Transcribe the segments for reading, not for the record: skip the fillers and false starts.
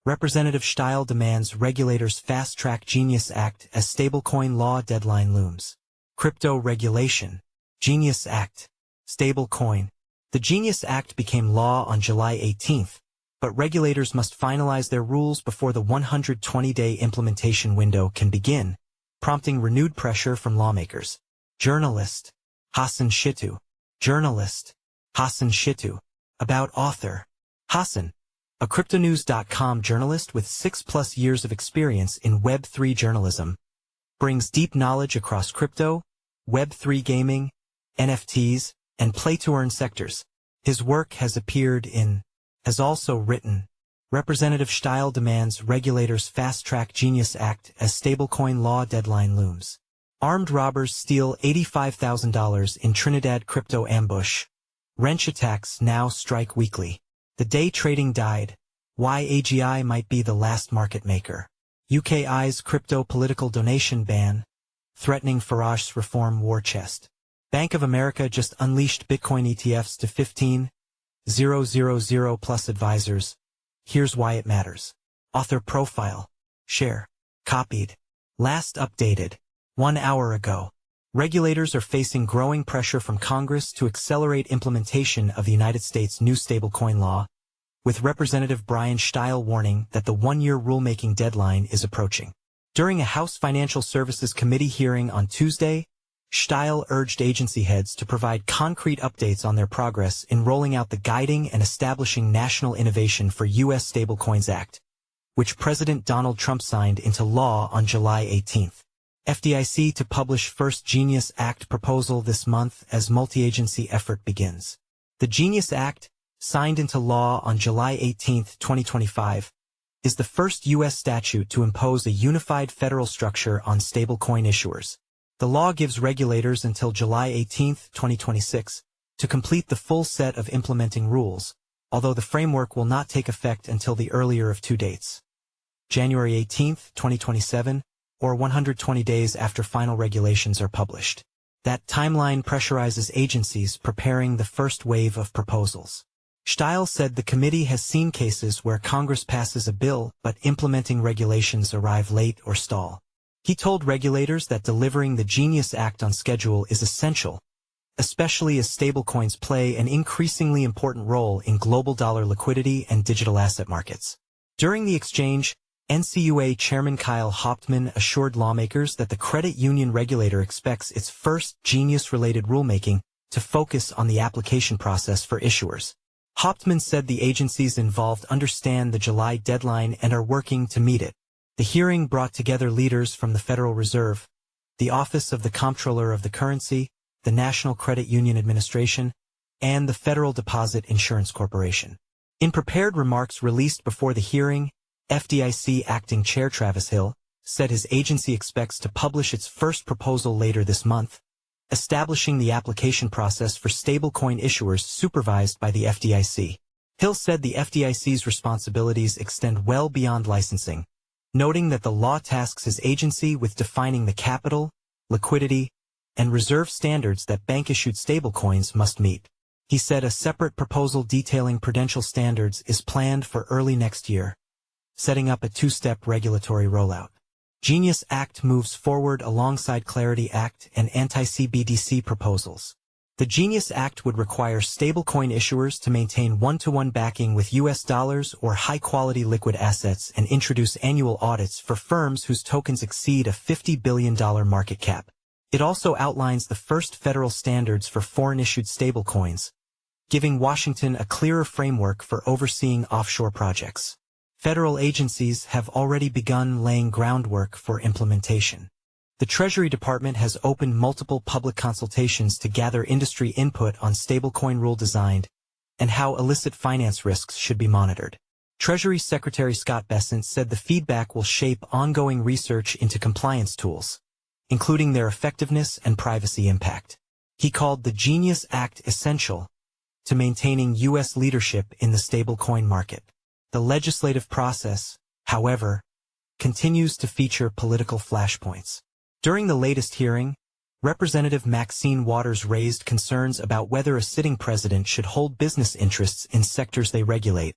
Representative Steil demands regulators fast-track Genius Act as stablecoin law deadline looms. Crypto regulation. Genius Act. Stablecoin. The Genius Act became law on July 18, but regulators must finalize their rules before the 120-day implementation window can begin, prompting renewed pressure from lawmakers. Journalist. Hassan Shittu. Journalist. Hassan Shittu. About author. Hassan, a cryptonews.com journalist with 6+ years of experience in Web3 journalism, brings deep knowledge across crypto, Web3 gaming, NFTs, and play-to-earn sectors. His work has also written, Representative Steil demands regulators fast-track Genius Act as stablecoin law deadline looms. Armed robbers steal $85,000 in Trinidad crypto ambush. Wrench attacks now strike weekly. The day trading died. Why AGI might be the last market maker. UK's crypto political donation ban, threatening Farage's reform war chest. Bank of America just unleashed Bitcoin ETFs to 15,000 plus advisors. Here's why it matters. Author profile. Share. Copied. Last updated 1 hour ago. Regulators are facing growing pressure from Congress to accelerate implementation of the United States' new stablecoin law, with Representative Brian Steil warning that the one-year rulemaking deadline is approaching. During a House Financial Services Committee hearing on Tuesday, Steil urged agency heads to provide concrete updates on their progress in rolling out the Guiding and Establishing National Innovation for U.S. Stablecoins Act, which President Donald Trump signed into law on July 18. FDIC to publish first Genius Act proposal this month as multi-agency effort begins. The Genius Act, signed into law on July 18, 2025, is the first U.S. statute to impose a unified federal structure on stablecoin issuers. The law gives regulators until July 18, 2026, to complete the full set of implementing rules, although the framework will not take effect until the earlier of two dates. January 18, 2027, or 120 days after final regulations are published. That timeline pressurizes agencies preparing the first wave of proposals. Steil said the committee has seen cases where Congress passes a bill but implementing regulations arrive late or stall. He told regulators that delivering the Genius Act on schedule is essential, especially as stablecoins play an increasingly important role in global dollar liquidity and digital asset markets. During the exchange, NCUA Chairman Kyle Hauptman assured lawmakers that the credit union regulator expects its first Genius-related rulemaking to focus on the application process for issuers. Hauptman said the agencies involved understand the July deadline and are working to meet it. The hearing brought together leaders from the Federal Reserve, the Office of the Comptroller of the Currency, the National Credit Union Administration, and the Federal Deposit Insurance Corporation. In prepared remarks released before the hearing, FDIC Acting Chair Travis Hill said his agency expects to publish its first proposal later this month, establishing the application process for stablecoin issuers supervised by the FDIC. Hill said the FDIC's responsibilities extend well beyond licensing, noting that the law tasks his agency with defining the capital, liquidity, and reserve standards that bank-issued stablecoins must meet. He said a separate proposal detailing prudential standards is planned for early next year, setting up a two-step regulatory rollout. Genius Act moves forward alongside Clarity Act and anti-CBDC proposals. The Genius Act would require stablecoin issuers to maintain one-to-one backing with U.S. dollars or high-quality liquid assets and introduce annual audits for firms whose tokens exceed a $50 billion market cap. It also outlines the first federal standards for foreign-issued stablecoins, giving Washington a clearer framework for overseeing offshore projects. Federal agencies have already begun laying groundwork for implementation. The Treasury Department has opened multiple public consultations to gather industry input on stablecoin rule design and how illicit finance risks should be monitored. Treasury Secretary Scott Bessent said the feedback will shape ongoing research into compliance tools, including their effectiveness and privacy impact. He called the Genius Act essential to maintaining U.S. leadership in the stablecoin market. The legislative process, however, continues to feature political flashpoints. During the latest hearing, Representative Maxine Waters raised concerns about whether a sitting president should hold business interests in sectors they regulate,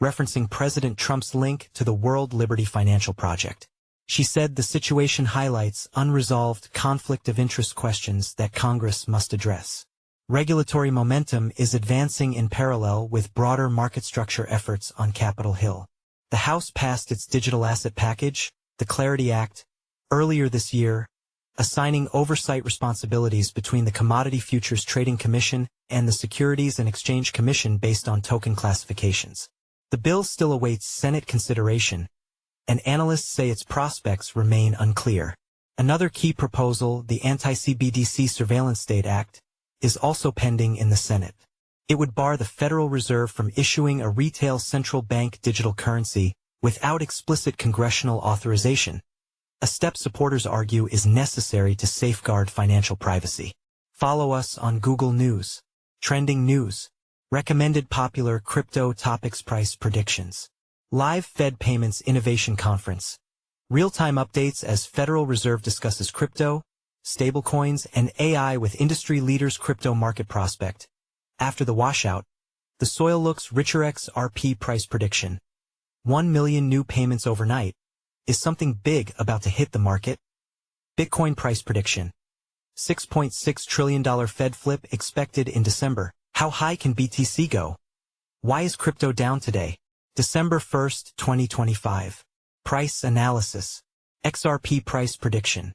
referencing President Trump's link to the World Liberty Financial Project. She said the situation highlights unresolved conflict of interest questions that Congress must address. Regulatory momentum is advancing in parallel with broader market structure efforts on Capitol Hill. The House passed its digital asset package, the Clarity Act, earlier this year, assigning oversight responsibilities between the Commodity Futures Trading Commission and the Securities and Exchange Commission based on token classifications. The bill still awaits Senate consideration, and analysts say its prospects remain unclear. Another key proposal, the Anti-CBDC Surveillance State Act, is also pending in the Senate. It would bar the Federal Reserve from issuing a retail central bank digital currency without explicit congressional authorization, a step supporters argue is necessary to safeguard financial privacy. Follow us on Google News. Trending news. Recommended popular crypto topics price predictions. Live Fed Payments Innovation Conference. Real-time updates as Federal Reserve discusses crypto, stablecoins, and AI with industry leaders. Crypto market prospect. After the washout, the soil looks richer. XRP price prediction. 1 million new payments overnight. Is something big about to hit the market? Bitcoin price prediction. $6.6 trillion Fed flip expected in December. How high can BTC go? Why is crypto down today? December 1st, 2025. Price analysis. XRP price prediction.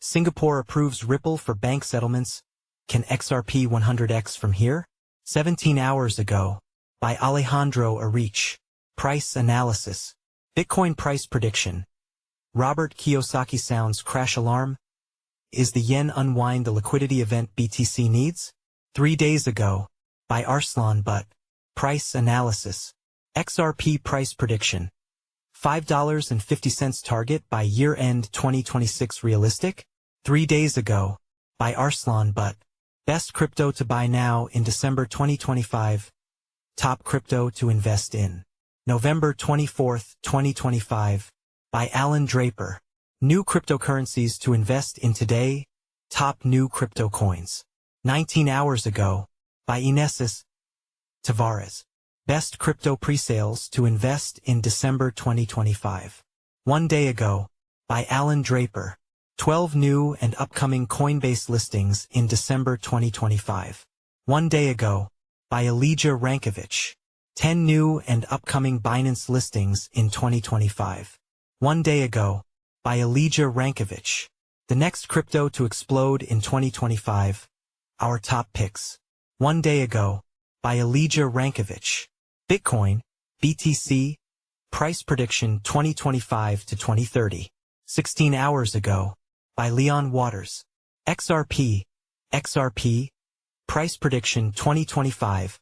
Singapore approves Ripple for bank settlements. Can XRP 100x from here? 17 hours ago. By Alejandro Arich. Price analysis. Bitcoin price prediction. Robert Kiyosaki sounds crash alarm. Is the yen unwind the liquidity event BTC needs? 3 days ago. By Arslan Butt. Price analysis. XRP price prediction. $5.50 target by year-end 2026 realistic? 3 days ago. By Arslan Butt. Best crypto to buy now in December 2025. Top crypto to invest in. November 24, 2025. By Alan Draper. New cryptocurrencies to invest in today. Top new crypto coins. 19 hours ago. By Inesis Tavares. Best crypto presales to invest in December 2025. 1 day ago. By Alan Draper. 12 new and upcoming Coinbase listings in December 2025. 1 day ago. By Elijah Rankovich. 10 new and upcoming Binance listings in 2025. 1 day ago. By Elijah Rankovich. The next crypto to explode in 2025. Our top picks. 1 day ago. By Elijah Rankovich. Bitcoin, BTC, price prediction 2025 to 2030. 16 hours ago. By Leon Waters. XRP, price prediction 2025,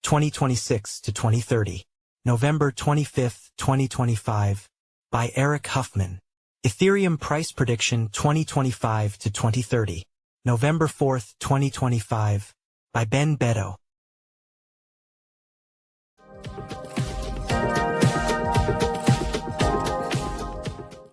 2026 to 2030. November 25, 2025. By Eric Huffman. Ethereum price prediction 2025 to 2030. November 4, 2025. By Ben Beto.